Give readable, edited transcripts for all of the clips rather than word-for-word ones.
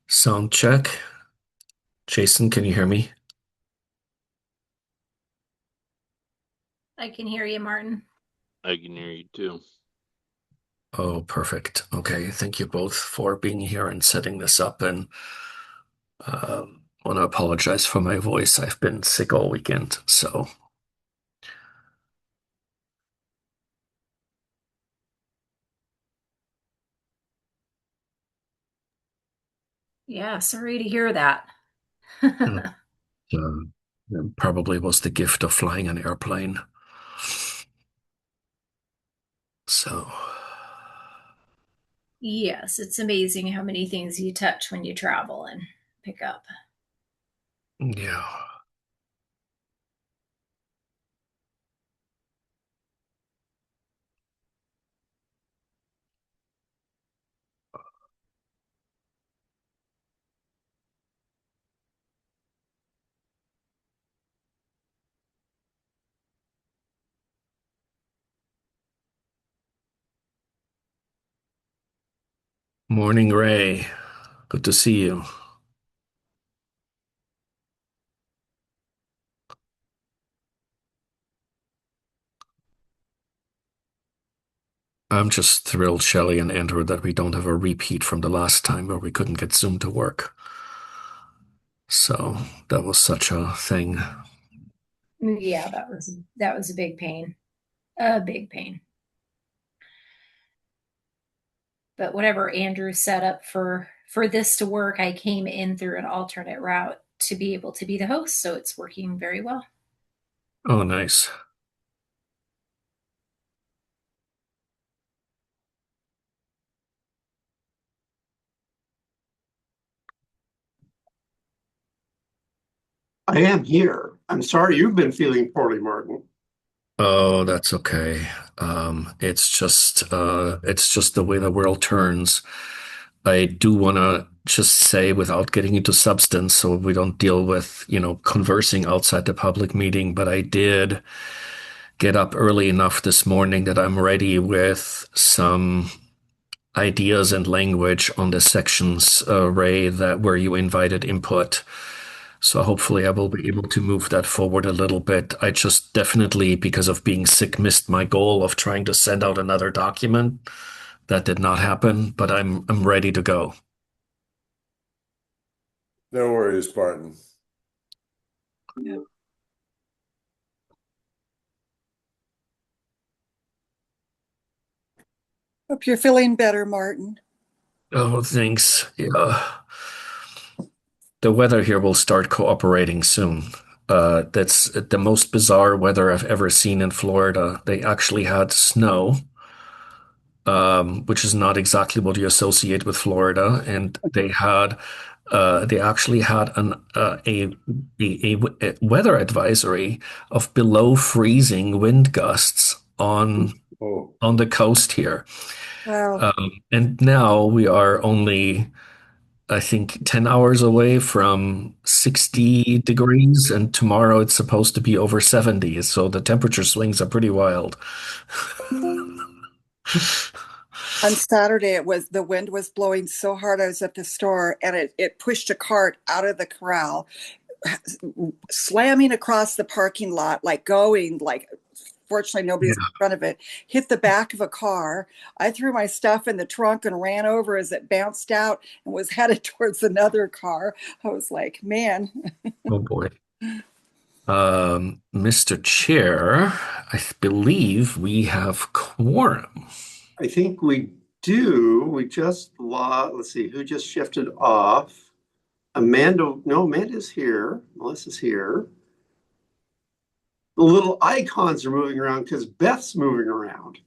Sound check. Jason, can you hear me? I can hear you, Martin. I can hear you too. Oh, perfect. Okay, thank you both for being here and setting this up. And want to apologize for my voice. I've been sick all weekend, so Yeah, sorry to hear that. uh, probably was the gift of flying an airplane. So, Yes, it's amazing how many things you touch when you travel and pick up. yeah. Morning, Ray. Good to see you. I'm just thrilled, Shelley and Andrew, that we don't have a repeat from the last time where we couldn't get Zoom to work. So that was such a thing. Yeah, that was a big pain. A big pain. But whatever Andrew set up for this to work, I came in through an alternate route to be able to be the host, so it's working very well. Oh, nice. I am here. I'm sorry you've been feeling poorly, Martin. Oh, that's okay. It's just the way the world turns. I do want to just say, without getting into substance, so we don't deal with, conversing outside the public meeting, but I did get up early enough this morning that I'm ready with some ideas and language on the sections, Ray, that where you invited input. So hopefully I will be able to move that forward a little bit. I just definitely, because of being sick, missed my goal of trying to send out another document. That did not happen, but I'm ready to go. No worries, Barton. Yeah. Hope you're feeling better, Martin. Oh, thanks. Yeah. The weather here will start cooperating soon. That's the most bizarre weather I've ever seen in Florida. They actually had snow, which is not exactly what you associate with Florida, and they actually had a weather advisory of below freezing wind gusts Oh, on the coast here. Wow. And now we are only, I think, 10 hours away from 60 degrees, and tomorrow it's supposed to be over 70. So the temperature swings are pretty wild. On Saturday, the wind was blowing so hard. I was at the store and it pushed a cart out of the corral, slamming across the parking lot, like going, like, fortunately, nobody Yeah. was in front of it, hit the back of a car. I threw my stuff in the trunk and ran over as it bounced out and was headed towards another car. I was like, man. Oh boy. Mr. Chair, I believe we have quorum. I think we do. Let's see, who just shifted off? Amanda, no, Amanda's here. Melissa's here. The little icons are moving around because Beth's moving around.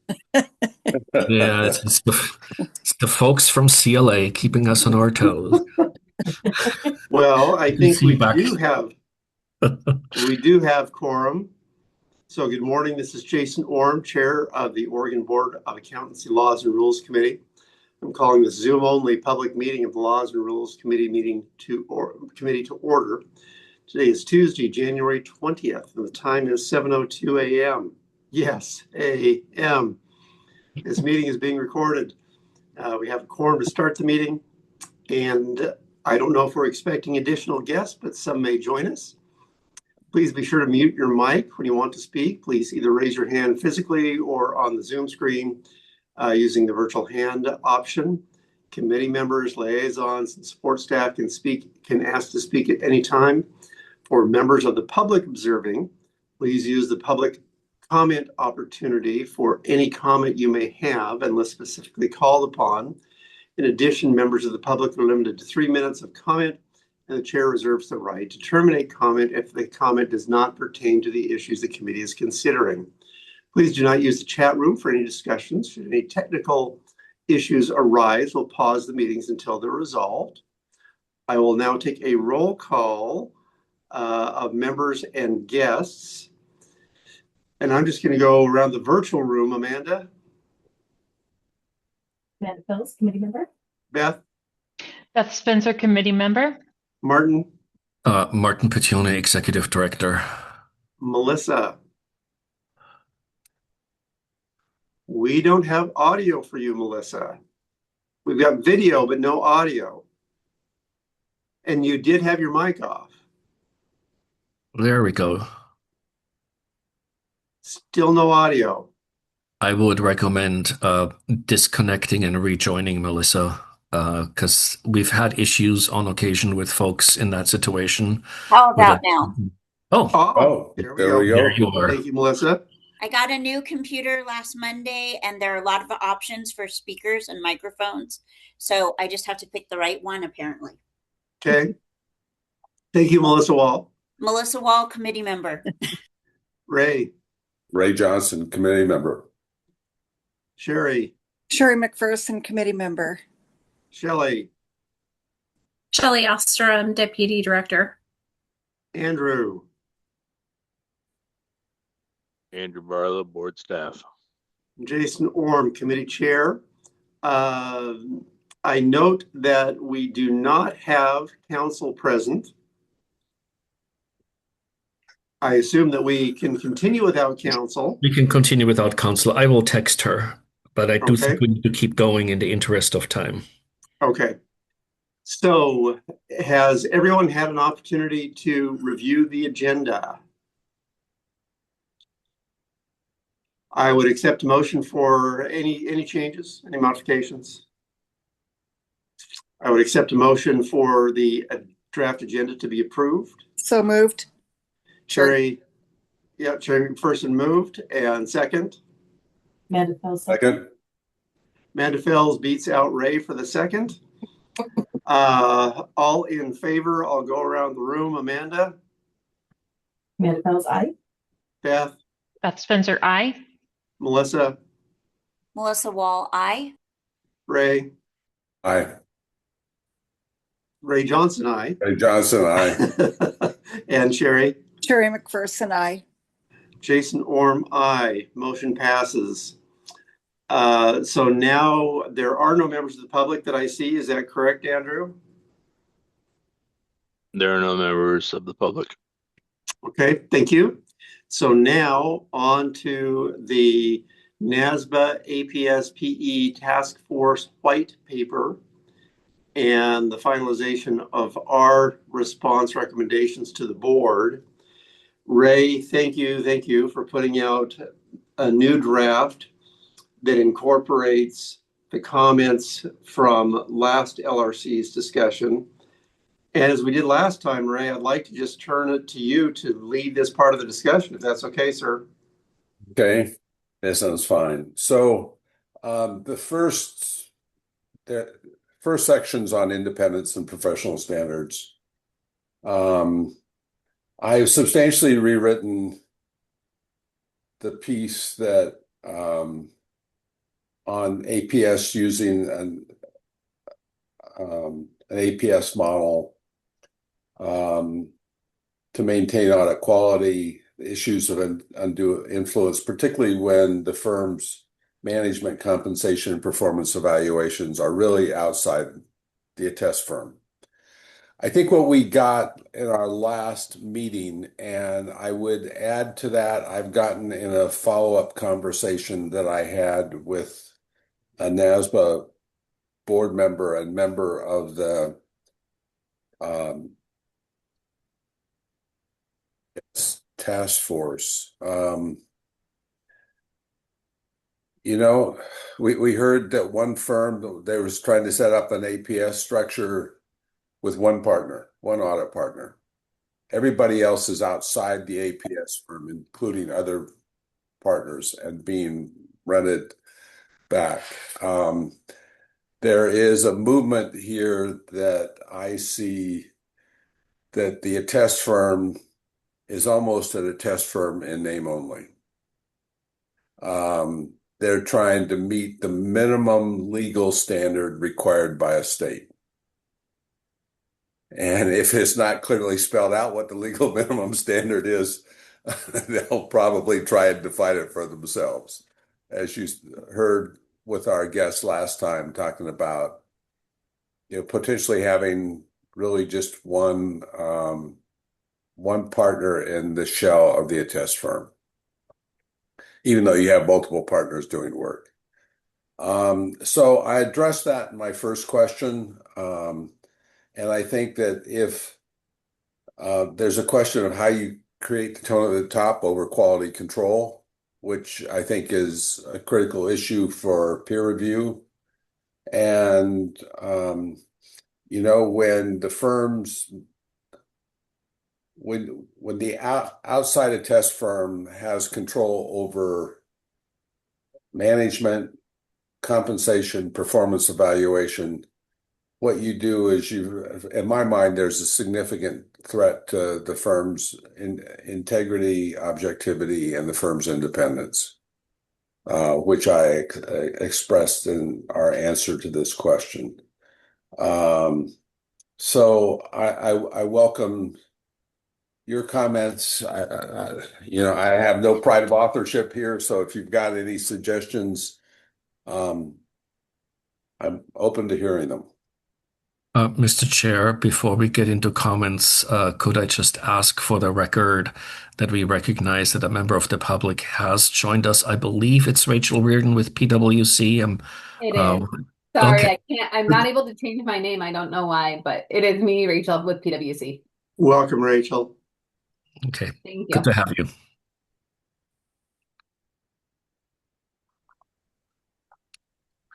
Yeah, it's the folks from CLA keeping us on our toes. Well, I You think see back. we do have quorum. So good morning. This is Jason Orm, Chair of the Oregon Board of Accountancy Laws and Rules Committee. I'm calling this Zoom only public meeting of the Laws and Rules Committee committee to order. Today is Tuesday, January 20th, and the time is 7:02 a.m. Yes, a.m. This meeting is being recorded. We have a quorum to start the meeting, and I don't know if we're expecting additional guests, but some may join us. Please be sure to mute your mic when you want to speak. Please either raise your hand physically or on the Zoom screen using the virtual hand option. Committee members, liaisons, and support staff can ask to speak at any time. For members of the public observing, please use the public comment opportunity for any comment you may have unless specifically called upon. In addition, members of the public are limited to 3 minutes of comment, and the chair reserves the right to terminate comment if the comment does not pertain to the issues the committee is considering. Please do not use the chat room for any discussions. Should any technical issues arise, we'll pause the meetings until they're resolved. I will now take a roll call of members and guests. And I'm just going to go around the virtual room. Amanda? Amanda Phillips, committee member. Beth? Beth Spencer, committee member. Martin? Martin Petione, Executive Director. Melissa? We don't have audio for you, Melissa. We've got video, but no audio. And you did have your mic off. There we go. Still no audio. I would recommend disconnecting and rejoining Melissa because we've had issues on occasion with folks in that situation. How about now? Oh, There there we we go. go. there you are. Thank you, Melissa. I got a new computer last Monday, and there are a lot of options for speakers and microphones. So I just have to pick the right one, apparently. Okay. Thank you, Melissa Wall. Melissa Wall, committee member. Ray, Ray Johnson, committee member. Sherry, Sherry McPherson, committee member. Shelley, Shelley Ostrom, Deputy Director. Andrew, Andrew Barlow, board staff. Jason Orm, committee chair. I note that we do not have council present. I assume that we can continue without council. We can continue without counsel. I will text her, but I do Okay. think we need to keep going in the interest of time. Okay. So has everyone had an opportunity to review the agenda? I would accept a motion for any changes, any modifications. I would accept a motion for the draft agenda to be approved. So moved. Cherry McPherson moved, and second. Amanda Phillips. Second. Amanda Fells beats out Ray for the second. All in favor, I'll go around the room. Amanda, Amanda Phillips, aye. Beth, Beth Spencer, aye. Melissa, Melissa Wall, aye. Ray, Aye. Ray Johnson, aye. Ray Johnson, aye. And Sherry, Sherry McPherson, aye. Jason Orm, aye. Motion passes. So now there are no members of the public that I see. Is that correct, Andrew? There are no members of the public. Okay, thank you. So now on to the NASBA APS PE Task Force White Paper and the finalization of our response recommendations to the board. Ray, thank you for putting out a new draft that incorporates the comments from last LRC's discussion. And as we did last time, Ray, I'd like to just turn it to you to lead this part of the discussion, if that's okay, sir. Okay, that sounds fine. So the first section's on independence and professional standards. I've substantially rewritten the piece that on APS using an APS model to maintain audit quality, issues of undue influence, particularly when the firm's management compensation and performance evaluations are really outside the attest firm. I think what we got in our last meeting, and I would add to that, I've gotten in a follow-up conversation that I had with a NASBA board member and member of the task force. You know, we heard that one firm, they was trying to set up an APS structure with one partner, one audit partner. Everybody else is outside the APS firm, including other partners, and being rented back. There is a movement here that I see that the attest firm is almost an attest firm in name only. They're trying to meet the minimum legal standard required by a state. And if it's not clearly spelled out what the legal minimum standard is, they'll probably try and define it for themselves. As you heard with our guest last time, talking about, potentially having really just one partner in the shell of the attest firm, even though you have multiple partners doing work. So I addressed that in my first question. And I think that if there's a question of how you create the tone at the top over quality control, which I think is a critical issue for peer review. And, when the firms, when the outside attest firm has control over management, compensation, performance evaluation, what you do is in my mind, there's a significant threat to the firm's integrity, objectivity, and the firm's independence, which I expressed in our answer to this question. So I welcome your comments. I have no pride of authorship here, so if you've got any suggestions, I'm open to hearing them. Mr. Chair, before we get into comments, could I just ask for the record that we recognize that a member of the public has joined us? I believe it's Rachel Reardon with PwC. It is. Sorry, okay. I can't. I'm not able to change my name. I don't know why, but it is me, Rachel, with PwC. Welcome, Rachel. Okay. Thank you. Good to have you.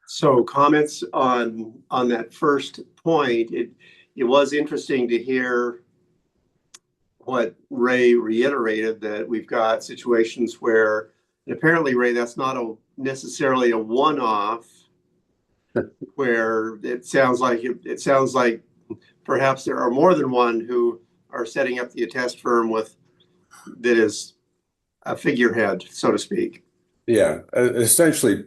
So comments on that first point, it was interesting to hear what Ray reiterated, that we've got situations where, and apparently, Ray, that's not necessarily a one-off, where it sounds like perhaps there are more than one who are setting up the attest firm that is a figurehead, so to speak. Yeah, essentially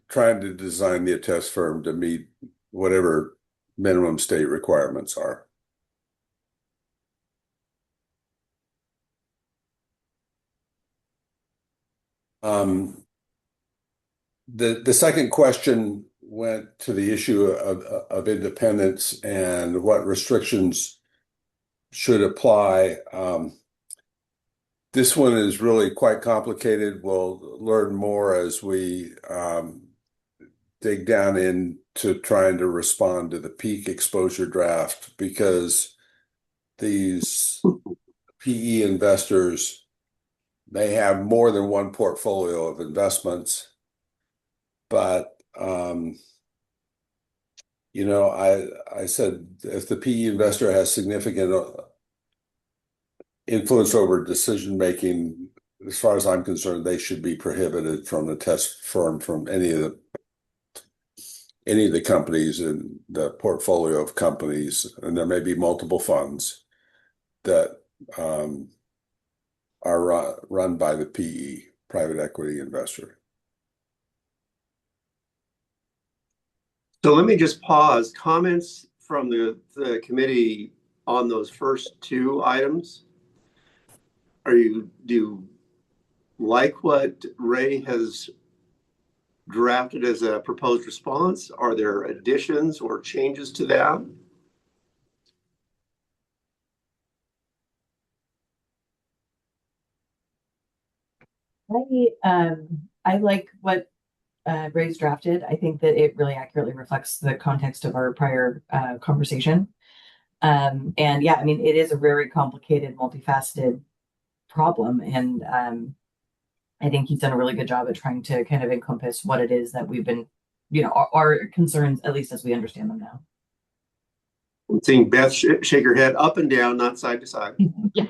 trying to design the attest firm to meet whatever minimum state requirements are. The second question went to the issue of independence and what restrictions should apply. This one is really quite complicated. We'll learn more as we dig down into trying to respond to the peak exposure draft, because these PE investors may have more than one portfolio of investments. But, I said if the PE investor has significant influence over decision-making, as far as I'm concerned, they should be prohibited from the test firm from any of the companies in the portfolio of companies, and there may be multiple funds that are run by the PE, private equity investor. So let me just pause. Comments from the committee on those first two items? Do you like what Ray has drafted as a proposed response? Are there additions or changes to that? I like what Ray's drafted. I think that it really accurately reflects the context of our prior conversation. And yeah, I mean, it is a very complicated, multifaceted problem. And I think he's done a really good job at trying to kind of encompass what it is that we've been, our concerns, at least as we understand them now. I'm seeing Beth shake her head up and down, not side to side. Yeah.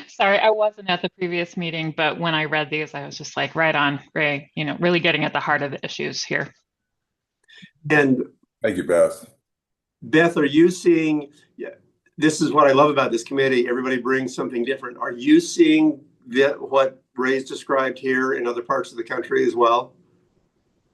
Sorry, I wasn't at the previous meeting, but when I read these, I was just like, right on, Ray, really getting at the heart of the issues here. And Thank you, Beth. Beth, are you seeing, this is what I love about this committee, everybody brings something different. Are you seeing what Ray's described here in other parts of the country as well?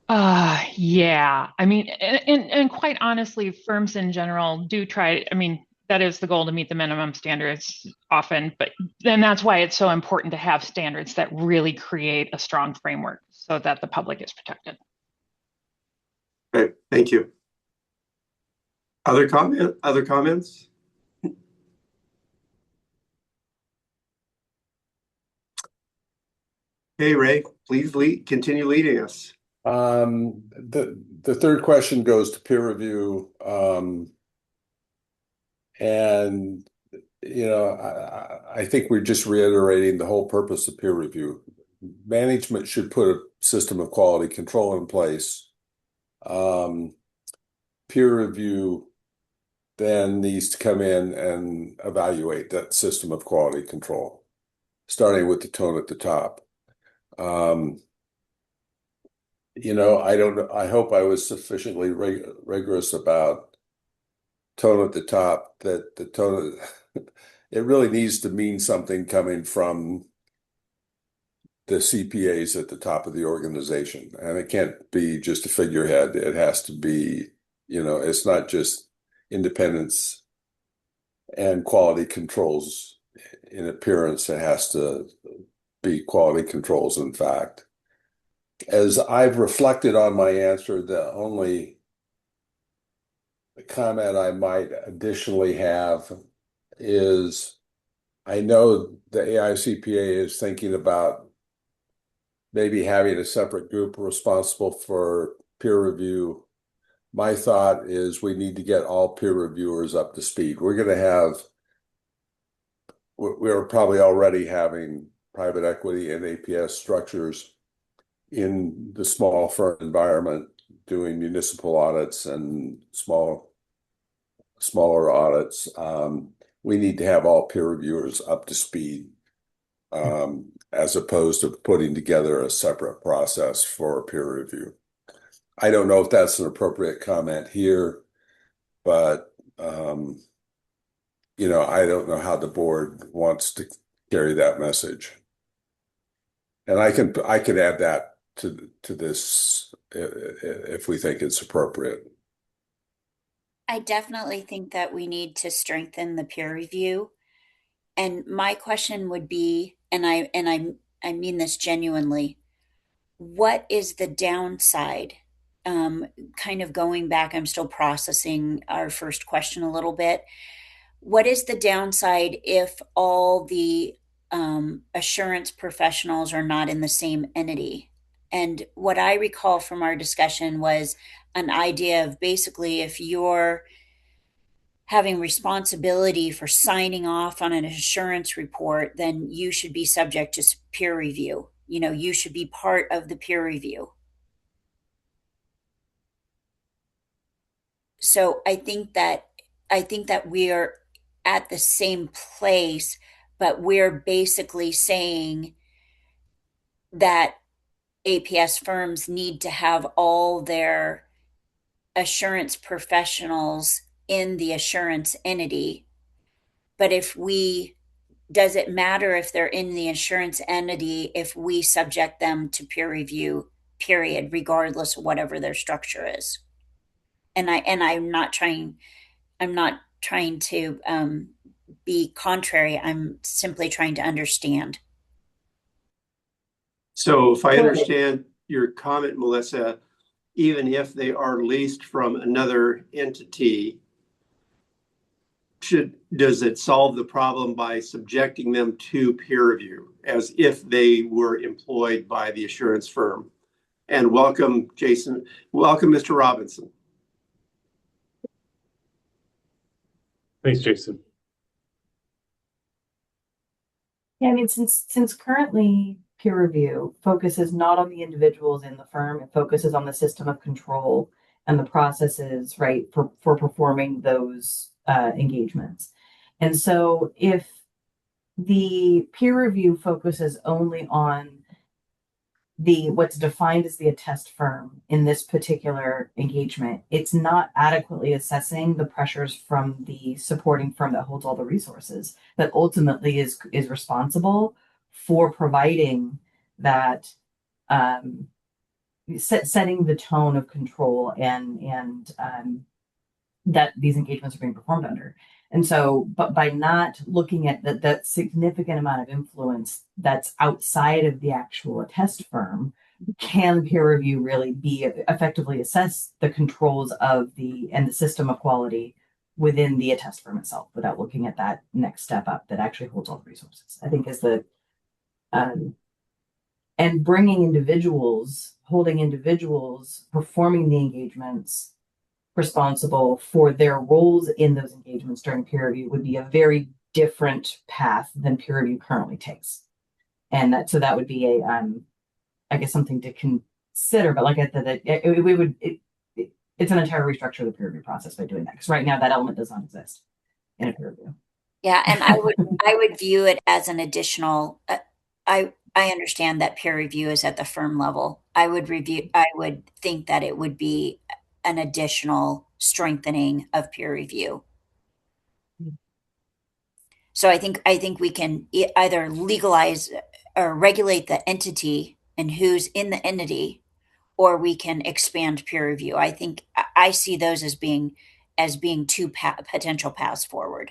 Yeah. I mean, and quite honestly, firms in general do try, I mean, that is the goal, to meet the minimum standards often, but then that's why it's so important to have standards that really create a strong framework so that the public is protected. Okay, thank you. Other comments? Hey, Ray, please continue leading us. The third question goes to peer review. And I think we're just reiterating the whole purpose of peer review. Management should put a system of quality control in place. Peer review then needs to come in and evaluate that system of quality control, starting with the tone at the top. I don't know. I hope I was sufficiently rigorous about tone at the top, that the tone, it really needs to mean something coming from the CPAs at the top of the organization. And it can't be just a figurehead. It has to be, it's not just independence and quality controls in appearance. It has to be quality controls in fact. As I've reflected on my answer, the only comment I might additionally have is I know the AICPA is thinking about maybe having a separate group responsible for peer review. My thought is we need to get all peer reviewers up to speed. We're probably already having private equity and APS structures in the small firm environment doing municipal audits and smaller audits. We need to have all peer reviewers up to speed, as opposed to putting together a separate process for peer review. I don't know if that's an appropriate comment here, but I don't know how the board wants to carry that message. And I can add that to this if we think it's appropriate. I definitely think that we need to strengthen the peer review. And my question would be, and I mean this genuinely, what is the downside? Kind of going back, I'm still processing our first question a little bit. What is the downside if all the assurance professionals are not in the same entity? And what I recall from our discussion was an idea of basically if you're having responsibility for signing off on an assurance report, then you should be subject to peer review. You should be part of the peer review. So I think that we're at the same place, but we're basically saying that APS firms need to have all their assurance professionals in the assurance entity. But does it matter if they're in the assurance entity if we subject them to peer review, period, regardless of whatever their structure is? And I'm not trying to be contrary. I'm simply trying to understand. So if I understand your comment, Melissa, even if they are leased from another entity, does it solve the problem by subjecting them to peer review as if they were employed by the assurance firm? And welcome, Jason. Welcome, Mr. Robinson. Thanks, Jason. Yeah, I mean, since currently peer review focuses not on the individuals in the firm, it focuses on the system of control and the processes, right, for performing those engagements. And so if the peer review focuses only on what's defined as the attest firm in this particular engagement, it's not adequately assessing the pressures from the supporting firm that holds all the resources that ultimately is responsible for providing that setting the tone of control and that these engagements are being performed under. And so, but by not looking at that significant amount of influence that's outside of the actual attest firm, can peer review really be effectively assess the controls of the system of quality within the attest firm itself without looking at that next step up that actually holds all the resources, I think is the and holding individuals performing the engagements responsible for their roles in those engagements during peer review would be a very different path than peer review currently takes. And that would be I guess something to consider, but like I said, it's an entire restructure of the peer review process by doing that. Because right now that element does not exist in a peer review. Yeah, and I would view it as an additional. I understand that peer review is at the firm level. I would think that it would be an additional strengthening of peer review. So I think we can either legalize or regulate the entity and who's in the entity, or we can expand peer review. I think I see those as being two potential paths forward.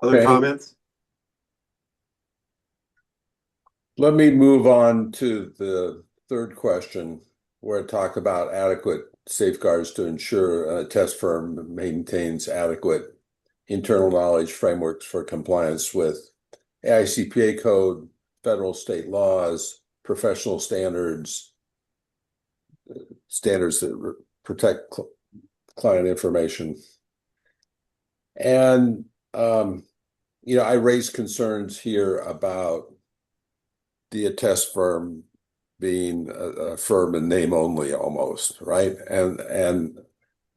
Other comments? Let me move on to the third question, where I talk about adequate safeguards to ensure a test firm maintains adequate internal knowledge frameworks for compliance with AICPA code, federal state laws, professional standards that protect client information. And, I raised concerns here about the attest firm being a firm in name only almost, right? And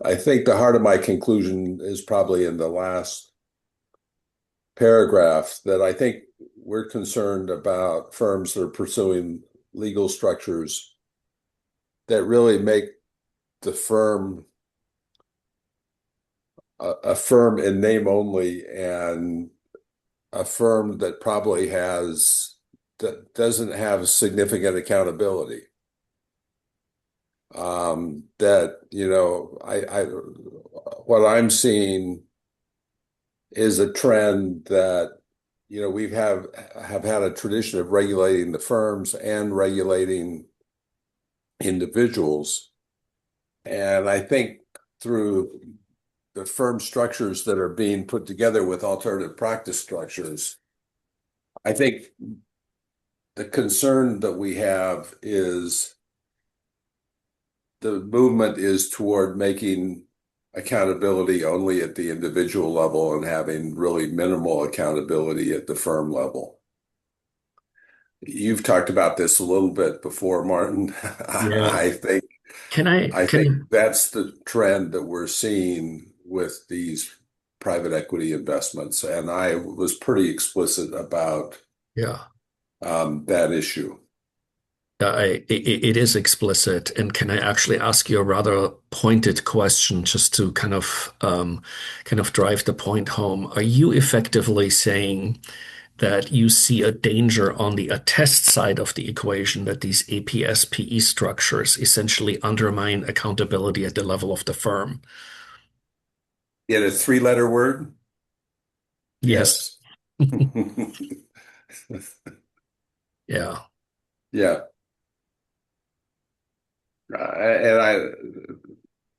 I think the heart of my conclusion is probably in the last paragraph, that I think we're concerned about firms that are pursuing legal structures that really make the firm a firm in name only, and a firm that probably doesn't have significant accountability. What I'm seeing is a trend that, we have had a tradition of regulating the firms and regulating individuals. And I think through the firm structures that are being put together with alternative practice structures, I think the concern that we have is the movement is toward making accountability only at the individual level and having really minimal accountability at the firm level. You've talked about this a little bit before, Martin. Yeah. I think that's the trend that we're seeing with these private equity investments, and I was pretty explicit about that issue. It is explicit. And can I actually ask you a rather pointed question just to kind of drive the point home? Are you effectively saying that you see a danger on the attest side of the equation, that these APS-PE structures essentially undermine accountability at the level of the firm? In a three-letter word? Yes. Yeah. And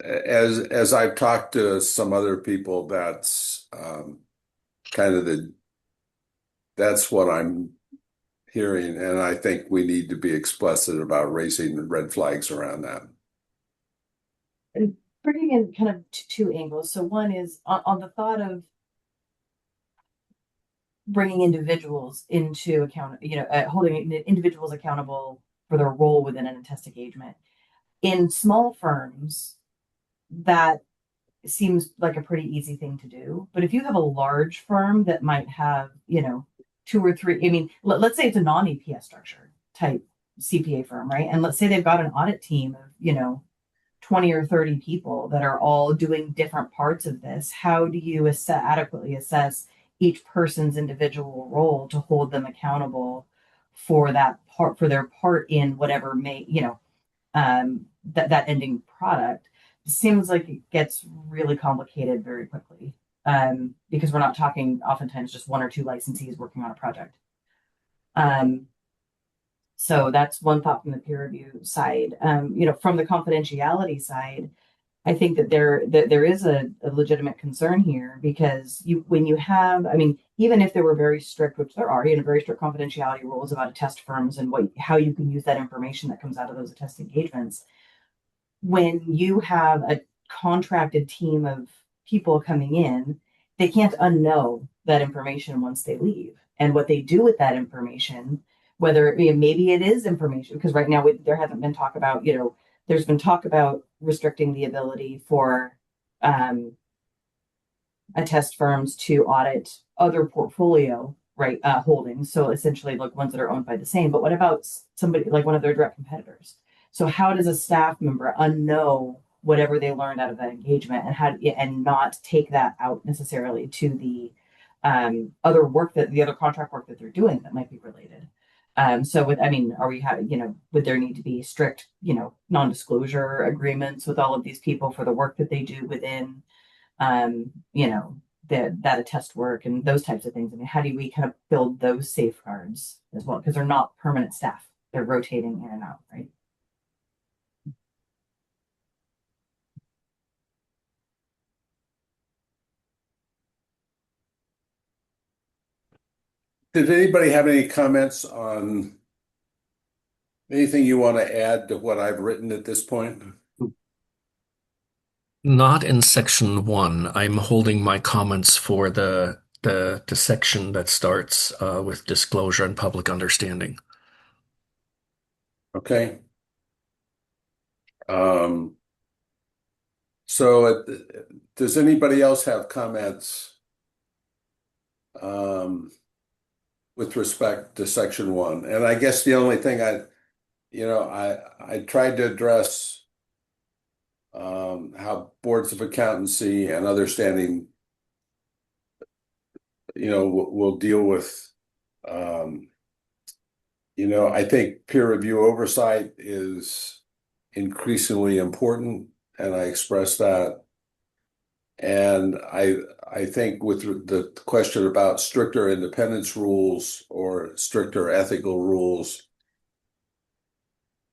as I've talked to some other people, that's that's what I'm hearing, and I think we need to be explicit about raising the red flags around that. bringing in kind of two angles. So one is on the thought of bringing individuals into account, holding individuals accountable for their role within an attest engagement. In small firms, that seems like a pretty easy thing to do. But if you have a large firm that might have, two or three, I mean, let's say it's a non-APS structure type CPA firm, right? And let's say they've got an audit team of, 20 or 30 people that are all doing different parts of this. How do you adequately assess each person's individual role to hold them accountable for that part, for their part in whatever that ending product? It seems like it gets really complicated very quickly, because we're not talking oftentimes just one or two licensees working on a project. So that's one thought from the peer review side. From the confidentiality side, I think that there is a legitimate concern here, because when you have, even if there were very strict, which there are, very strict confidentiality rules about attest firms and how you can use that information that comes out of those attest engagements, when you have a contracted team of people coming in, they can't unknow that information once they leave. And what they do with that information, whether maybe it is information, because right now there hasn't been talk about, there's been talk about restricting the ability for attest firms to audit other portfolio holdings. So essentially, like ones that are owned by the same. But what about somebody like one of their direct competitors? So how does a staff member unknow whatever they learned out of that engagement, and not take that out necessarily to the other contract work that they're doing that might be related? Would there need to be strict, non-disclosure agreements with all of these people for the work that they do within, that attest work and those types of things? How do we kind of build those safeguards as well? Because they're not permanent staff; they're rotating in and out, right? Did anybody have any comments on anything you want to add to what I've written at this point? Not in section 1. I'm holding my comments for the section that starts with disclosure and public understanding. Okay. So does anybody else have comments with respect to section 1? And I guess the only thing I tried to address how boards of accountancy and other standing, will deal with, I think peer review oversight is increasingly important, and I express that. And I think with the question about stricter independence rules or stricter ethical rules,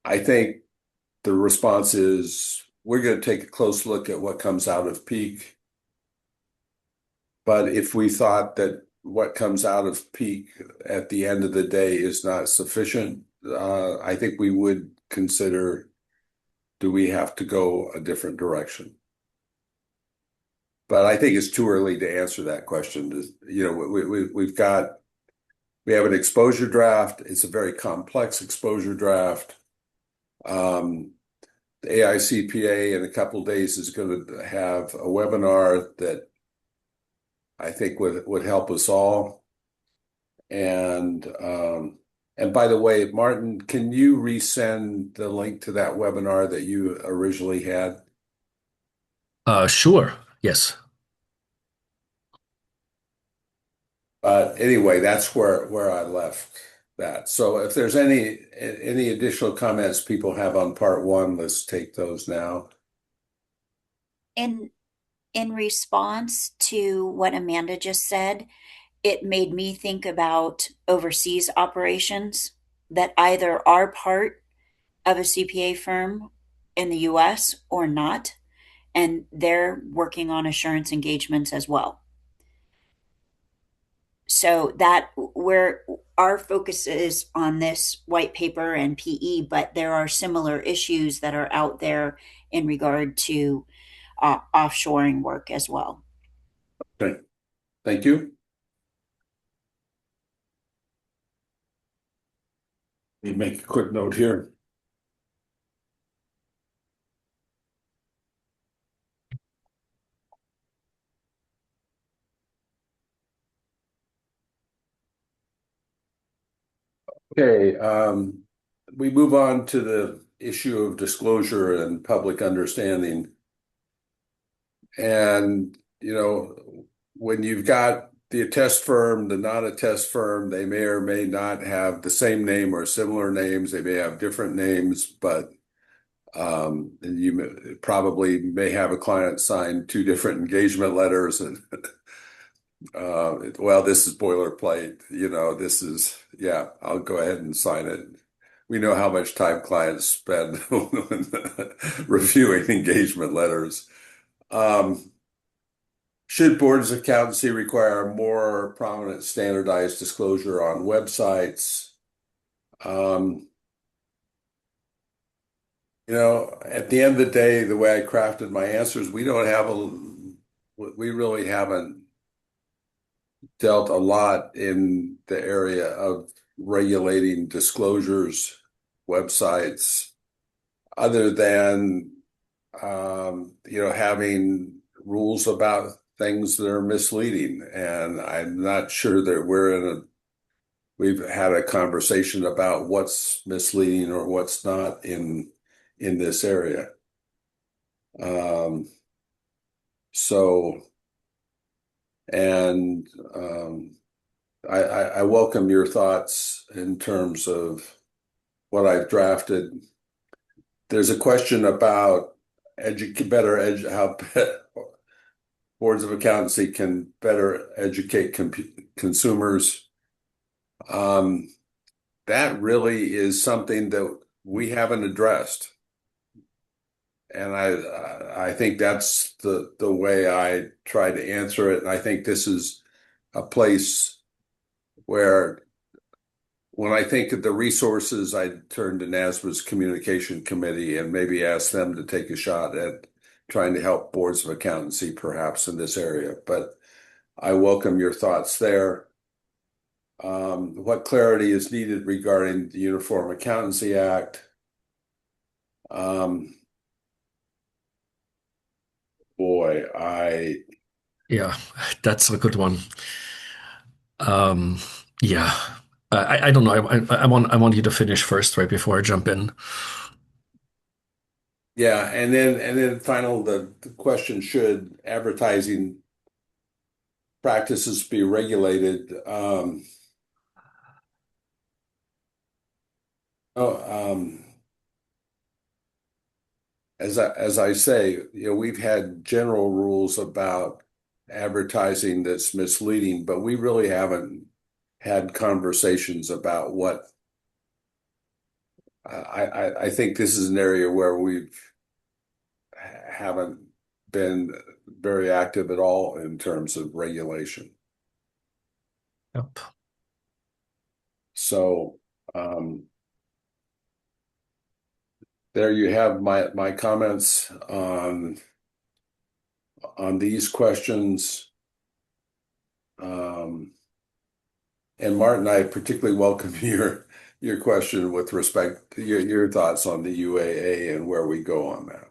I think the response is we're going to take a close look at what comes out of Peak. But if we thought that what comes out of Peak at the end of the day is not sufficient, I think we would consider, do we have to go a different direction? But I think it's too early to answer that question. We have an exposure draft. It's a very complex exposure draft. The AICPA in a couple of days is going to have a webinar that I think would help us all. And by the way, Martin, can you resend the link to that webinar that you originally had? Sure. Yes. But anyway, that's where I left that. So if there's any additional comments people have on part 1, let's take those now. In response to what Amanda just said, it made me think about overseas operations that either are part of a CPA firm in the US or not, and they're working on assurance engagements as well. So that where our focus is on this white paper and PE, but there are similar issues that are out there in regard to offshoring work as well. Okay, thank you. Let me make a quick note here. Okay, we move on to the issue of disclosure and public understanding. And, when you've got the attest firm, the non-attest firm, they may or may not have the same name or similar names. They may have different names, but you probably may have a client sign 2 different engagement letters and well, this is boilerplate, this is, yeah, I'll go ahead and sign it. We know how much time clients spend reviewing engagement letters. Should boards of accountancy require more prominent standardized disclosure on websites? At the end of the day, the way I crafted my answers, we really haven't dealt a lot in the area of regulating disclosures, websites, other than, having rules about things that are misleading. And I'm not sure that we've had a conversation about what's misleading or what's not in this area. I welcome your thoughts in terms of what I've drafted. There's a question about how boards of accountancy can better educate consumers. That really is something that we haven't addressed. And I think that's the way I try to answer it. And I think this is a place where, when I think of the resources, I turn to NASBA's communication committee and maybe ask them to take a shot at trying to help boards of accountancy perhaps in this area. But I welcome your thoughts there. What clarity is needed regarding the Uniform Accountancy Act? Yeah, that's a good one. Yeah, I don't know. I want you to finish first, right before I jump in. Yeah, and then the question: should advertising practices be regulated? As I say, we've had general rules about advertising that's misleading, but we really haven't had conversations about what. I think this is an area where we haven't been very active at all in terms of regulation. Yep. So there you have my comments on these questions. And Martin, I particularly welcome your question with respect to your thoughts on the UAA and where we go on that.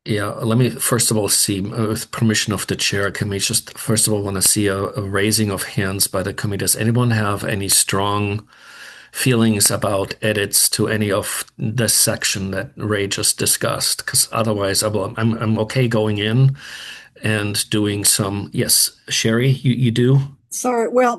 Yeah, let me first of all see, with permission of the chair, can we just first of all want to see a raising of hands by the committee? Does anyone have any strong feelings about edits to any of this section that Ray just discussed? Because otherwise, I'm okay going in and doing some. Yes, Sherry, you do? Sorry, well,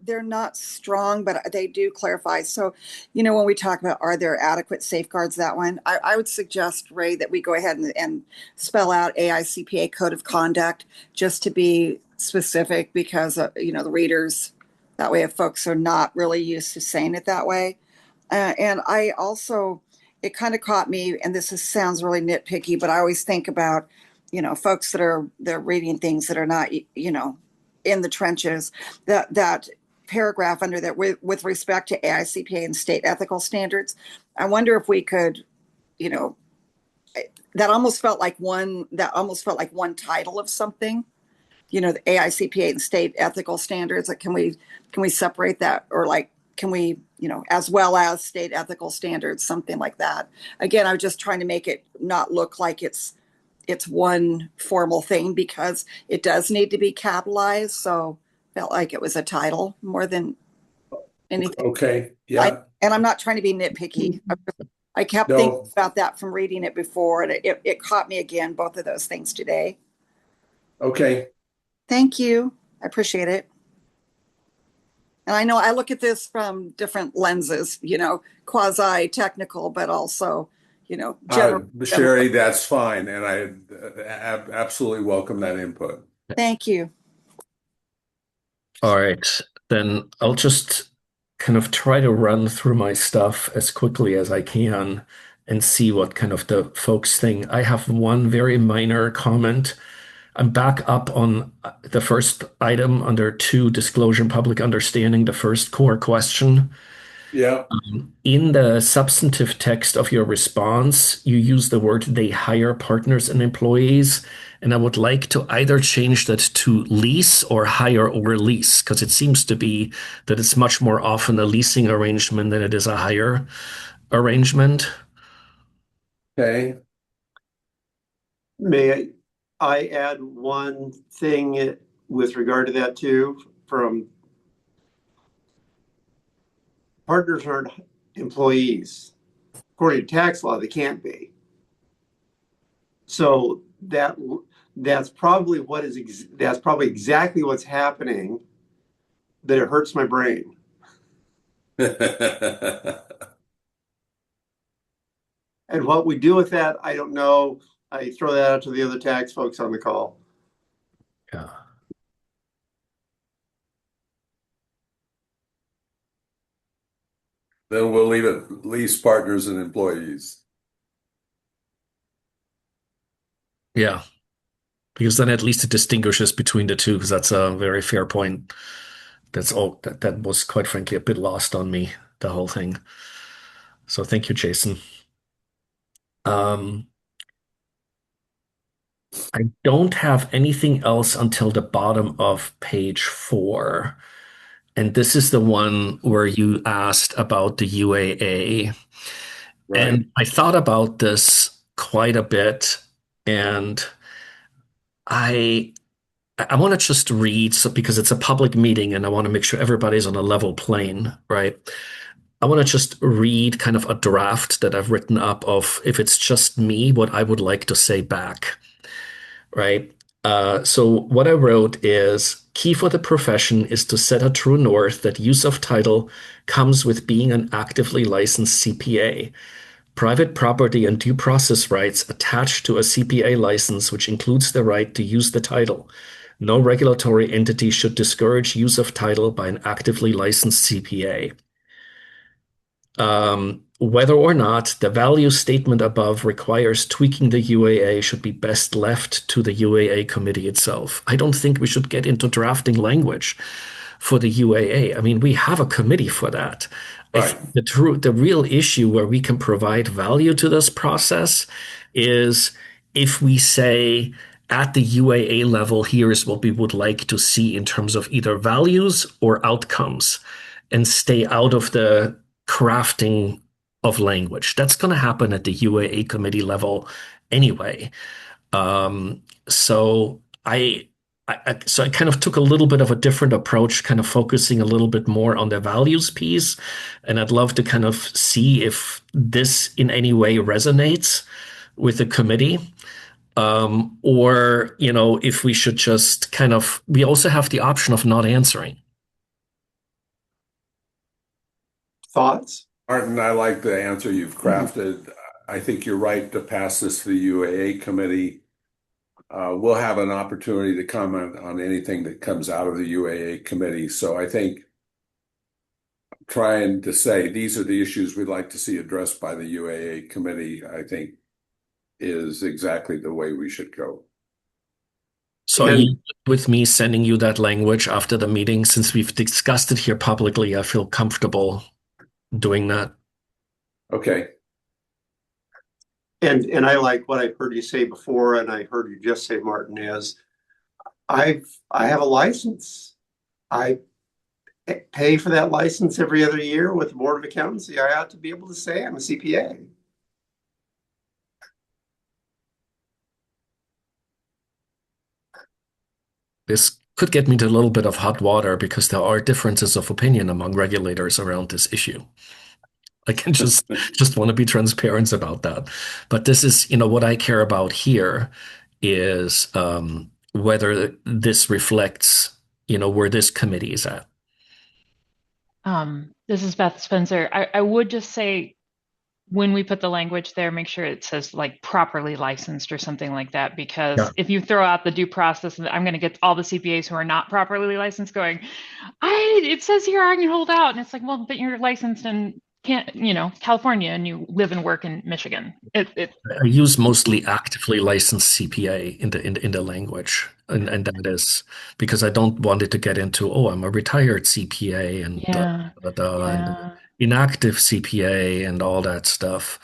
they're not strong, but they do clarify. So, when we talk about are there adequate safeguards, that one, I would suggest, Ray, that we go ahead and spell out AICPA Code of Conduct just to be specific, because, the readers, that way if folks are not really used to saying it that way. And I also, it kind of caught me, and sounds really nitpicky, but I always think about, folks they're reading things that are not, in the trenches, that paragraph under that with respect to AICPA and state ethical standards. I wonder if we could, you know, that almost felt like one title of something, you know, the AICPA and state ethical standards. Like, can we separate that, or like, can we, you know, as well as state ethical standards, something like that. Again, I was just trying to make it not look like it's one formal thing, because it does need to be capitalized. So felt like it was a title more than anything. Okay. Yeah. And I'm not trying to be nitpicky. I kept No. thinking about that from reading it before, and it caught me again, both of those things today. Okay. Thank you. I appreciate it. And I know I look at this from different lenses, you know, quasi technical, but also, you know, general. Sherry, that's fine. And I absolutely welcome that input. Thank you. All right, then I'll just kind of try to run through my stuff as quickly as I can and see what kind of the folks think. I have one very minor comment. I'm back up on the first item under 2, disclosure and public understanding, the first core question. Yeah. In the substantive text of your response, you use the word "they hire partners and employees," and I would like to either change that to lease or hire or lease, because it seems to be that it's much more often a leasing arrangement than it is a hire arrangement. Okay. May I add one thing with regard to that too? From partners aren't employees. According to tax law, they can't be. So that's probably exactly what's happening, that it hurts my brain. And what we do with that, I don't know. I throw that out to the other tax folks on the call. Yeah. Then we'll leave it lease partners and employees. Yeah. Because then at least it distinguishes between the two, because that's a very fair point. That's all that was, quite frankly, a bit lost on me, the whole thing. So thank you, Jason. I don't have anything else until the bottom of page 4. And this is the one where you asked about the UAA. Right. And I thought about this quite a bit, and I want to just read, because it's a public meeting and I want to make sure everybody's on a level plane, right? I want to just read kind of a draft that I've written up of, if it's just me, what I would like to say back, right? So what I wrote is, key for the profession is to set a true north that use of title comes with being an actively licensed CPA. Private property and due process rights attached to a CPA license, which includes the right to use the title. No regulatory entity should discourage use of title by an actively licensed CPA. Whether or not the value statement above requires tweaking the UAA should be best left to the UAA committee itself. I don't think we should get into drafting language for the UAA. I mean, we have a committee for that. Right. The real issue where we can provide value to this process is if we say, at the UAA level, here is what we would like to see in terms of either values or outcomes, and stay out of the crafting of language. That's going to happen at the UAA committee level anyway. So I kind of took a little bit of a different approach, kind of focusing a little bit more on the values piece. And I'd love to kind of see if this in any way resonates with the committee. Or, you know, if we should just kind of, we also have the option of not answering. Thoughts? Martin, I like the answer you've crafted. I think you're right to pass this to the UAA committee. We'll have an opportunity to comment on anything that comes out of the UAA committee. So I think trying to say these are the issues we'd like to see addressed by the UAA committee, I think, is exactly the way we should go. So are you with me sending you that language after the meeting? Since we've discussed it here publicly, I feel comfortable doing that. Okay. And I like what I've heard you say before, and I heard you just say, Martin, is I have a license. I pay for that license every other year with the Board of Accountancy. I ought to be able to say I'm a CPA. This could get me to a little bit of hot water because there are differences of opinion among regulators around this issue. I can just want to be transparent about that. But this is, what I care about here is whether this reflects, where this committee is at. This is Beth Spencer. I would just say when we put the language there, make sure it says like properly licensed or something like that, because if you throw out the due process, and I'm going to get all the CPAs who are not properly licensed going, it says here I can hold out. And it's like, well, but you're licensed in California and you live and work in Michigan. I use mostly actively licensed CPA in the language. And that is because I don't want it to get into, I'm a retired CPA and and inactive CPA and all that stuff.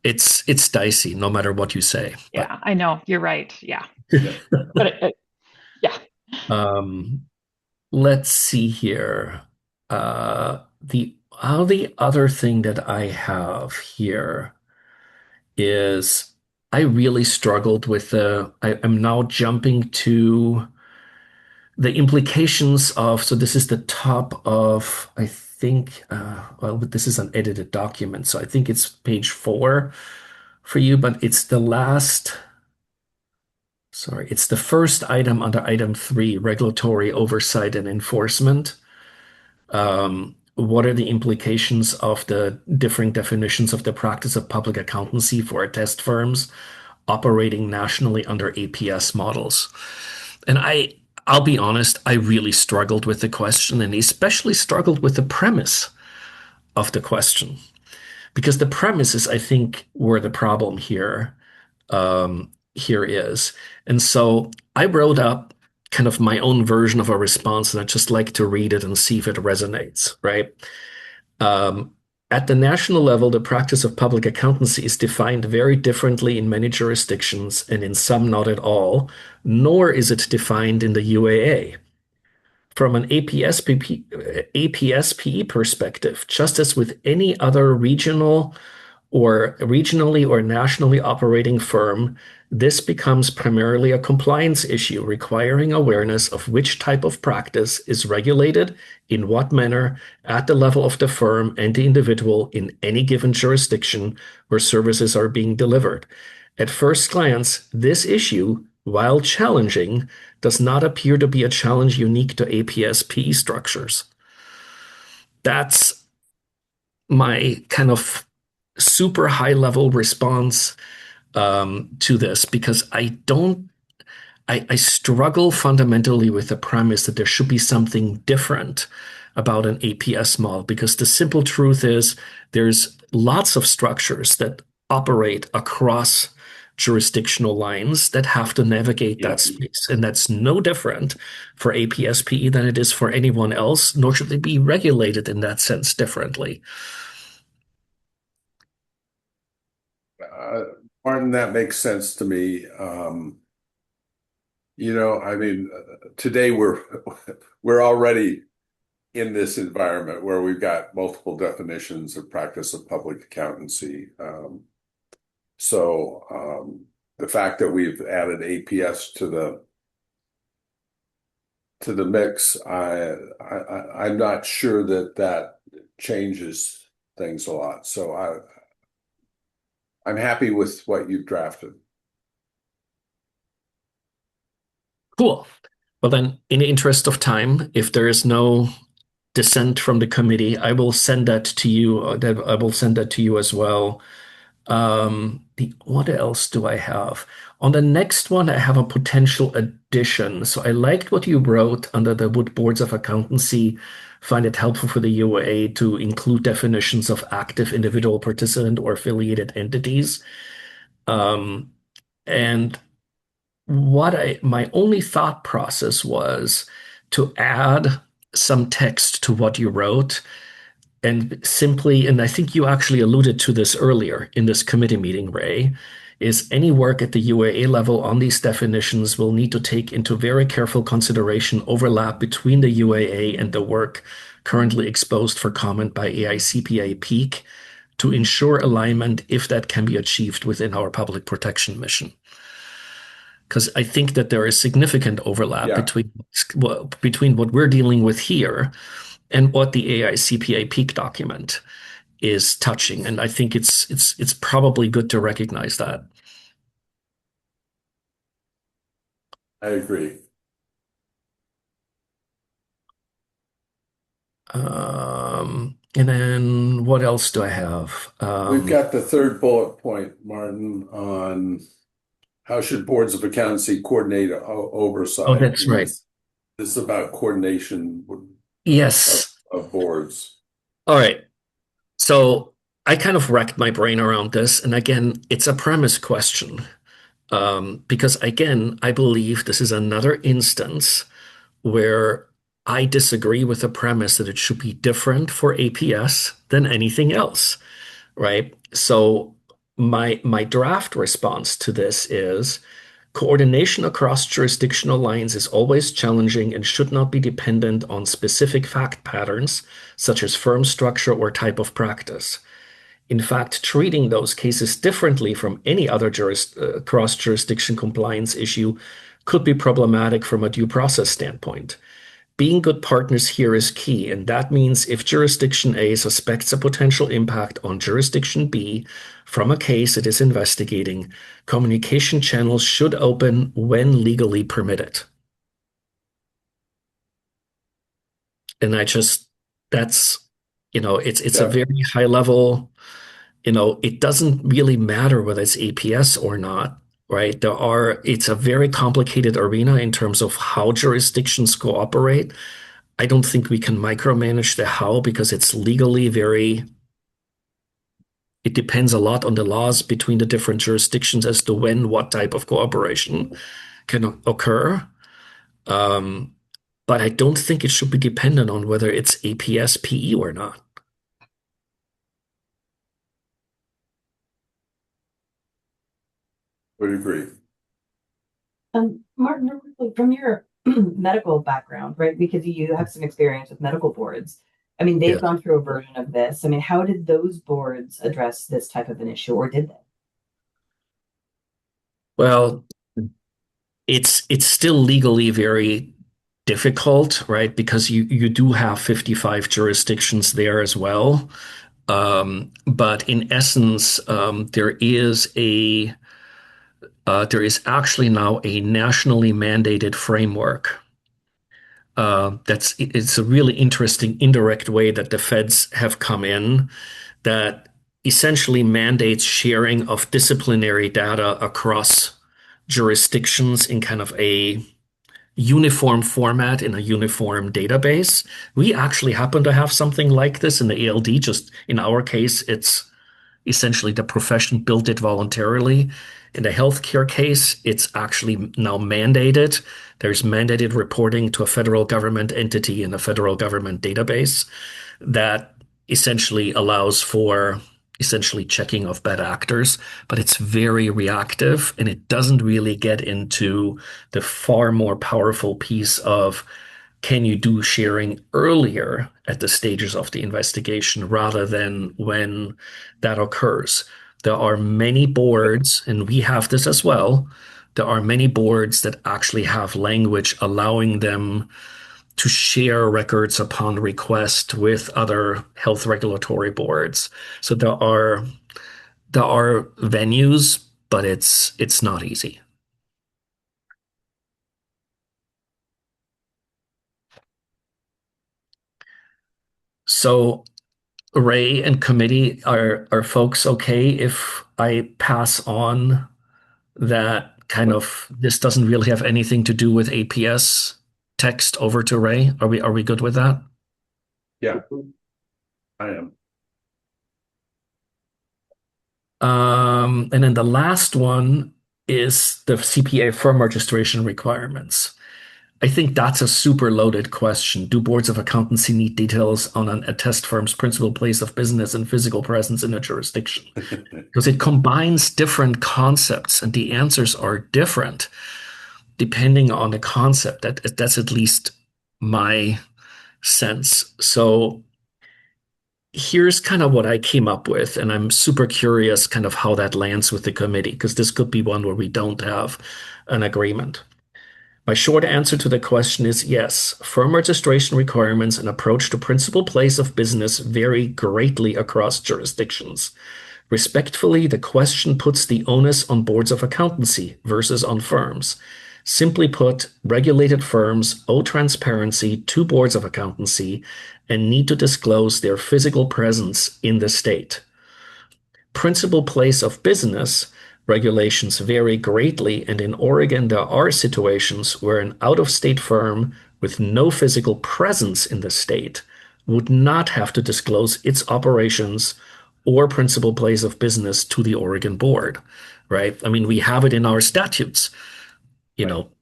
It's dicey no matter what you say. Yeah, I know. You're right. Yeah. But let's see here. The other thing that I have here is I really struggled with I'm now jumping to the implications of, so this is the top of, I think, this is an edited document, so I think it's page 4 for you, but it's the first item under item 3, regulatory oversight and enforcement. What are the implications of the differing definitions of the practice of public accountancy for attest firms operating nationally under APS models? And I'll be honest, I really struggled with the question and especially struggled with the premise of the question. Because the premise is, I think, where the problem here is. And so I wrote up kind of my own version of a response, and I'd just like to read it and see if it resonates, right? At the national level, the practice of public accountancy is defined very differently in many jurisdictions and in some not at all, nor is it defined in the UAA. From an APSPE perspective, just as with any other regionally or nationally operating firm, this becomes primarily a compliance issue requiring awareness of which type of practice is regulated, in what manner, at the level of the firm and the individual in any given jurisdiction where services are being delivered. At first glance, this issue, while challenging, does not appear to be a challenge unique to APS-PE structures. That's my kind of super high-level response to this, because I struggle fundamentally with the premise that there should be something different about an APS model, because the simple truth is there's lots of structures that operate across jurisdictional lines that have to navigate that space. And that's no different for APS-PE than it is for anyone else, nor should they be regulated in that sense differently. Martin, that makes sense to me. Today we're already in this environment where we've got multiple definitions of practice of public accountancy. So the fact that we've added APS to the mix, I'm not sure that changes things a lot. So I'm happy with what you've drafted. Cool. Well, then, in the interest of time, if there is no dissent from the committee, I will send that to you. I will send that to you as well. What else do I have? On the next one, I have a potential addition. So I liked what you wrote under the Would Boards of Accountancy find it helpful for the UAA to include definitions of active individual participant or affiliated entities. And my only thought process was to add some text to what you wrote and simply, and I think you actually alluded to this earlier in this committee meeting, Ray, is any work at the UAA level on these definitions will need to take into very careful consideration overlap between the UAA and the work currently exposed for comment by AICPA PEAK to ensure alignment if that can be achieved within our public protection mission. Because I think that there is significant overlap Yeah. between what we're dealing with here and what the AICPA PEAK document is touching. And I think it's probably good to recognize that. I agree. And then what else do I have? We've got the third bullet point, Martin, on how should boards of accountancy coordinate oversight? Oh, that's right. This is about coordination Yes. of boards. All right. So I kind of racked my brain around this. And again, it's a premise question. Because again, I believe this is another instance where I disagree with the premise that it should be different for APS than anything else, right? So my draft response to this is coordination across jurisdictional lines is always challenging and should not be dependent on specific fact patterns, such as firm structure or type of practice. In fact, treating those cases differently from any other cross-jurisdiction compliance issue could be problematic from a due process standpoint. Being good partners here is key, and that means if jurisdiction A suspects a potential impact on jurisdiction B from a case it is investigating, communication channels should open when legally permitted. And that's, it's a very high level, it doesn't really matter whether it's APS or not, right? It's a very complicated arena in terms of how jurisdictions cooperate. I don't think we can micromanage the how because it's legally it depends a lot on the laws between the different jurisdictions as to when what type of cooperation can occur. But I don't think it should be dependent on whether it's APS PE or not. Would agree. Martin, real quickly, from your medical background, right? Because you have some experience with medical boards. I mean, they've gone through a version of this. I mean, how did those boards address this type of an issue, or did they? Well, it's still legally very difficult, right? Because you do have 55 jurisdictions there as well. But in essence, there is actually now a nationally mandated framework. It's a really interesting indirect way that the feds have come in that essentially mandates sharing of disciplinary data across jurisdictions in kind of a uniform format in a uniform database. We actually happen to have something like this in the ALD. Just in our case, it's essentially the profession built it voluntarily. In the healthcare case, it's actually now mandated. There's mandated reporting to a federal government entity in a federal government database that essentially allows for essentially checking of bad actors, but it's very reactive and it doesn't really get into the far more powerful piece of can you do sharing earlier at the stages of the investigation rather than when that occurs. There are many boards, and we have this as well. There are many boards that actually have language allowing them to share records upon request with other health regulatory boards. So there are venues, but it's not easy. So Ray and committee, are folks okay if I pass on that kind of this doesn't really have anything to do with APS text over to Ray? Are we good with that? Yeah, I am. And then the last one is the CPA firm registration requirements. I think that's a super loaded question. Do boards of accountancy need details on an attest firm's principal place of business and physical presence in a jurisdiction? Because it combines different concepts and the answers are different depending on the concept. That's at least my sense. So here's kind of what I came up with, and I'm super curious kind of how that lands with the committee, because this could be one where we don't have an agreement. My short answer to the question is yes. Firm registration requirements and approach to principal place of business vary greatly across jurisdictions. Respectfully, the question puts the onus on boards of accountancy versus on firms. Simply put, regulated firms owe transparency to boards of accountancy and need to disclose their physical presence in the state. Principal place of business regulations vary greatly, and in Oregon, there are situations where an out-of-state firm with no physical presence in the state would not have to disclose its operations or principal place of business to the Oregon board, right? I mean, we have it in our statutes,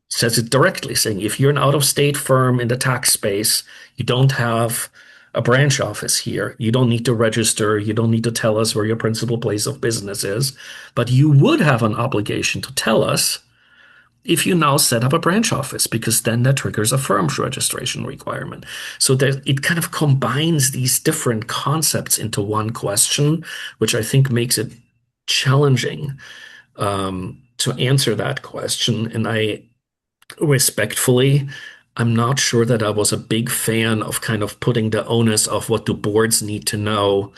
says it directly, saying if you're an out-of-state firm in the tax space, you don't have a branch office here. You don't need to register. You don't need to tell us where your principal place of business is. But you would have an obligation to tell us if you now set up a branch office, because then that triggers a firm's registration requirement. So that it kind of combines these different concepts into one question, which I think makes it challenging to answer that question. And I respectfully, I'm not sure that I was a big fan of kind of putting the onus of what do boards need to know.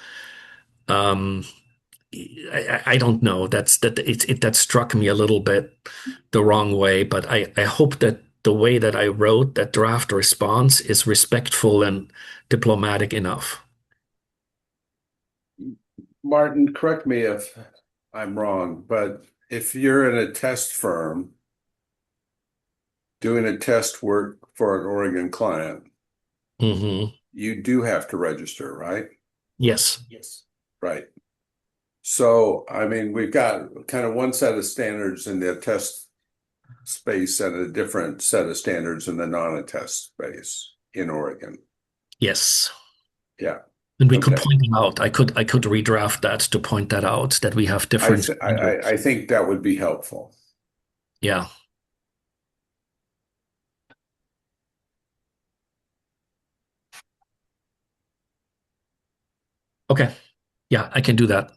I don't know. That struck me a little bit the wrong way, but I hope that the way that I wrote that draft response is respectful and diplomatic enough. Martin, correct me if I'm wrong, but if you're in a test firm doing a test work for an Oregon client, you do have to register, right? Yes. Right. So, I mean, we've got kind of one set of standards in the attest space and a different set of standards in the non-attest space in Oregon. Yes. Yeah. And we could point them out. I could redraft that to point that out, that we have different. I think that would be helpful. Yeah. Okay. Yeah, I can do that.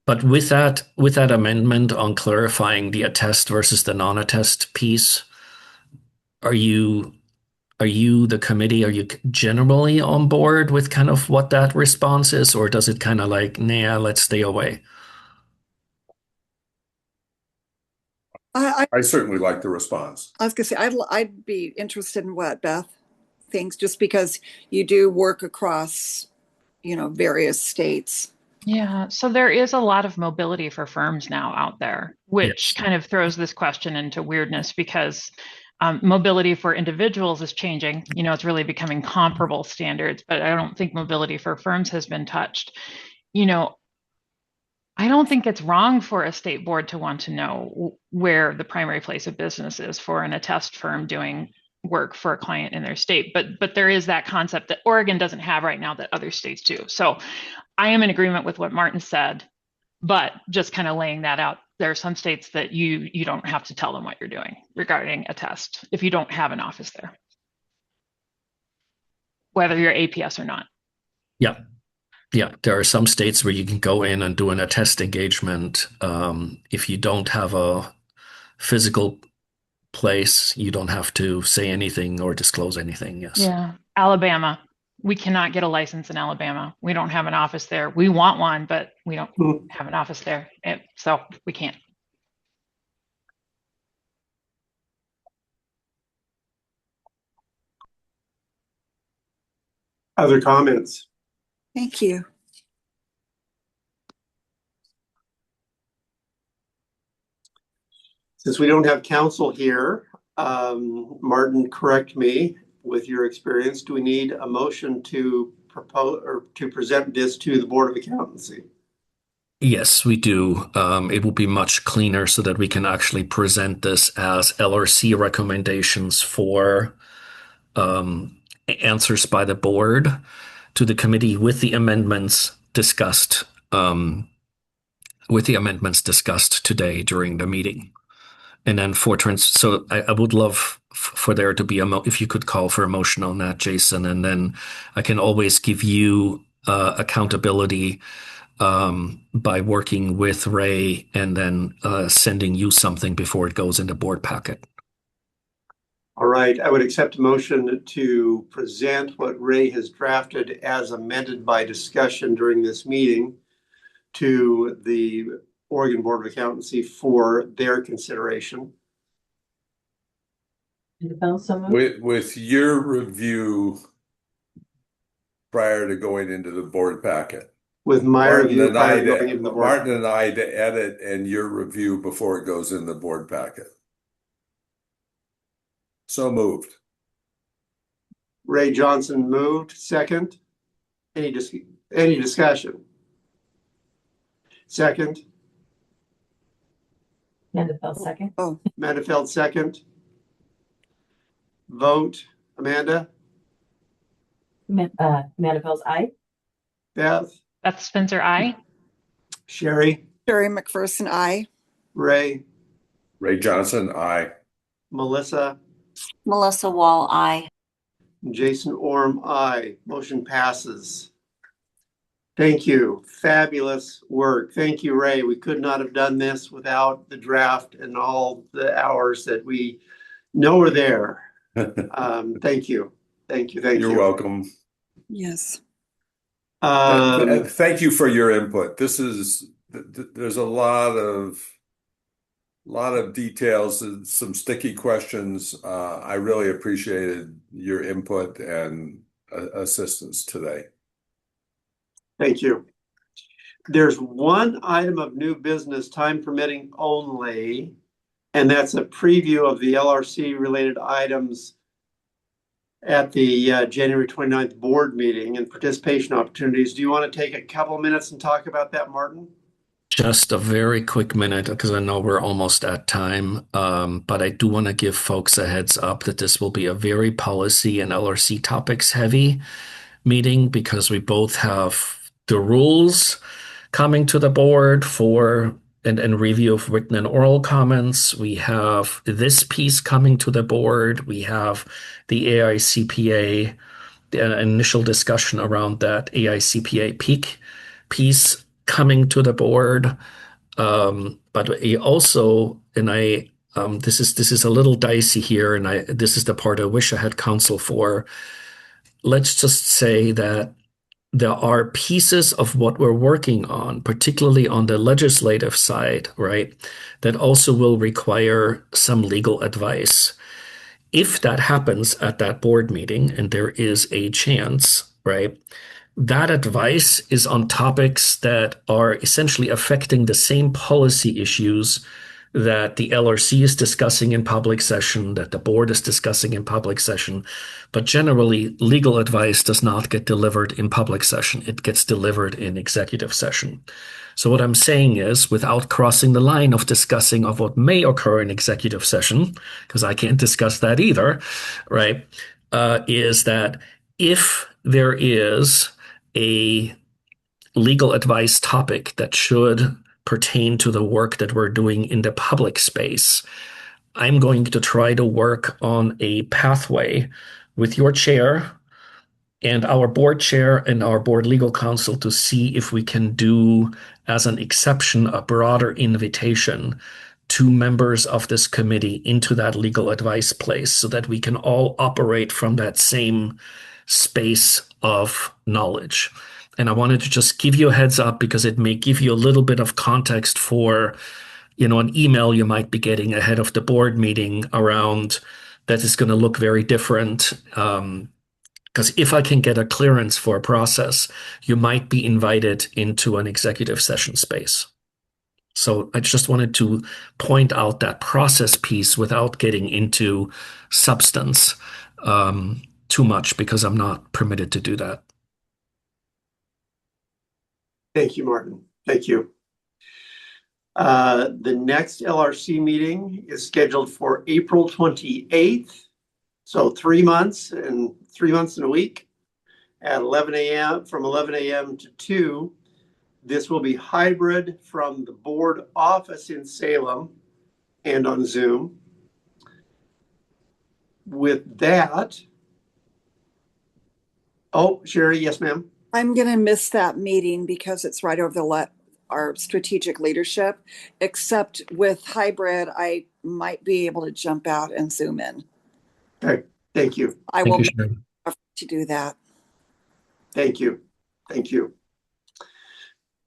But with that amendment on clarifying the attest versus the non-attest piece, are you the committee, are you generally on board with kind of what that response is, or does it kind of like, nah, let's stay away? I certainly like the response. I was going to say, I'd be interested in what Beth thinks, just because you do work across, various states. Yeah, so there is a lot of mobility for firms now out there, which kind of throws this question into weirdness, because mobility for individuals is changing. It's really becoming comparable standards, but I don't think mobility for firms has been touched. I don't think it's wrong for a state board to want to know where the primary place of business is for an attest firm doing work for a client in their state. But there is that concept that Oregon doesn't have right now that other states do. So I am in agreement with what Martin said, but just kind of laying that out. There are some states that you don't have to tell them what you're doing regarding a test if you don't have an office there, whether you're APS or not. Yeah. Yeah, there are some states where you can go in and do an attest engagement. If you don't have a physical place, you don't have to say anything or disclose anything. Yes. Yeah. Alabama. We cannot get a license in Alabama. We don't have an office there. We want one, but we don't have an office there. So we can't. Other comments? Thank you. Since we don't have counsel here, Martin, correct me with your experience. Do we need a motion to propose or to present this to the Board of Accountancy? Yes, we do. It will be much cleaner so that we can actually present this as LRC recommendations for answers by the board to the committee with the amendments discussed today during the meeting. And then so I would love for there to be if you could call for a motion on that, Jason, and then I can always give you accountability by working with Ray and then sending you something before it goes in the board packet. All right, I would accept a motion to present what Ray has drafted as amended by discussion during this meeting to the Oregon Board of Accountancy for their consideration. With your review prior to going into the board packet. With my review prior to going into the board. Martin and I to edit and your review before it goes in the board packet. So moved. Ray Johnson moved. Second. Any discussion? Second. Mandeville second. Oh, Mandeville second. Vote. Amanda. Mandeville's aye. Beth. Beth Spencer, aye. Sherry. Sherry McPherson, aye. Ray. Ray Johnson, aye. Melissa. Melissa Wall, aye. Jason Orm, aye. Motion passes. Thank you. Fabulous work. Thank you, Ray. We could not have done this without the draft and all the hours that we know are there. Thank you. Thank you. You're welcome. Yes. Thank you for your input. There's a lot of details and some sticky questions. I really appreciated your input and assistance today. Thank you. There's one item of new business, time permitting only, and that's a preview of the LRC related items at the January 29th board meeting and participation opportunities. Do you want to take a couple of minutes and talk about that, Martin? Just a very quick minute, because I know we're almost at time, but I do want to give folks a heads up that this will be a very policy and LRC topics heavy meeting, because we both have the rules coming to the board for and review of written and oral comments. We have this piece coming to the board. We have the AICPA, the initial discussion around that AICPA peak piece coming to the board. But we also, this is a little dicey here, and this is the part I wish I had counsel for. Let's just say that there are pieces of what we're working on, particularly on the legislative side, right, that also will require some legal advice. If that happens at that board meeting, and there is a chance, right, that advice is on topics that are essentially affecting the same policy issues that the LRC is discussing in public session, that the board is discussing in public session. But generally, legal advice does not get delivered in public session. It gets delivered in executive session. So what I'm saying is, without crossing the line of discussing of what may occur in executive session, because I can't discuss that either, right, is that if there is a legal advice topic that should pertain to the work that we're doing in the public space, I'm going to try to work on a pathway with your chair and our board chair and our board legal counsel to see if we can do, as an exception, a broader invitation to members of this committee into that legal advice place, so that we can all operate from that same space of knowledge. And I wanted to just give you a heads up, because it may give you a little bit of context for, an email you might be getting ahead of the board meeting around that is going to look very different. Because if I can get a clearance for a process, you might be invited into an executive session space. So I just wanted to point out that process piece without getting into substance too much, because I'm not permitted to do that. Thank you, Martin. Thank you. The next LRC meeting is scheduled for April 28th. So 3 months and 3 months in a week at 11 a.m. from 11 a.m. to 2. This will be hybrid from the board office in Salem and on Zoom. With that, oh, Sherry, yes, ma'am. I'm going to miss that meeting because it's right over our strategic leadership, except with hybrid, I might be able to jump out and Zoom in. Okay, thank you. I Thank will you, make Sherry. an effort to do that. Thank you. Thank you.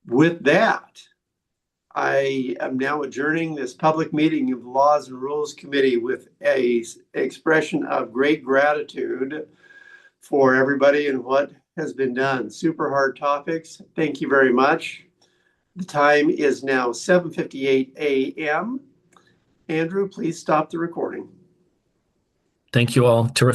With that, I am now adjourning this public meeting of the Laws and Rules Committee with a expression of great gratitude for everybody and what has been done. Super hard topics. Thank you very much. The time is now 7:58 a.m. Andrew, please stop the recording. Thank you all. Terrific.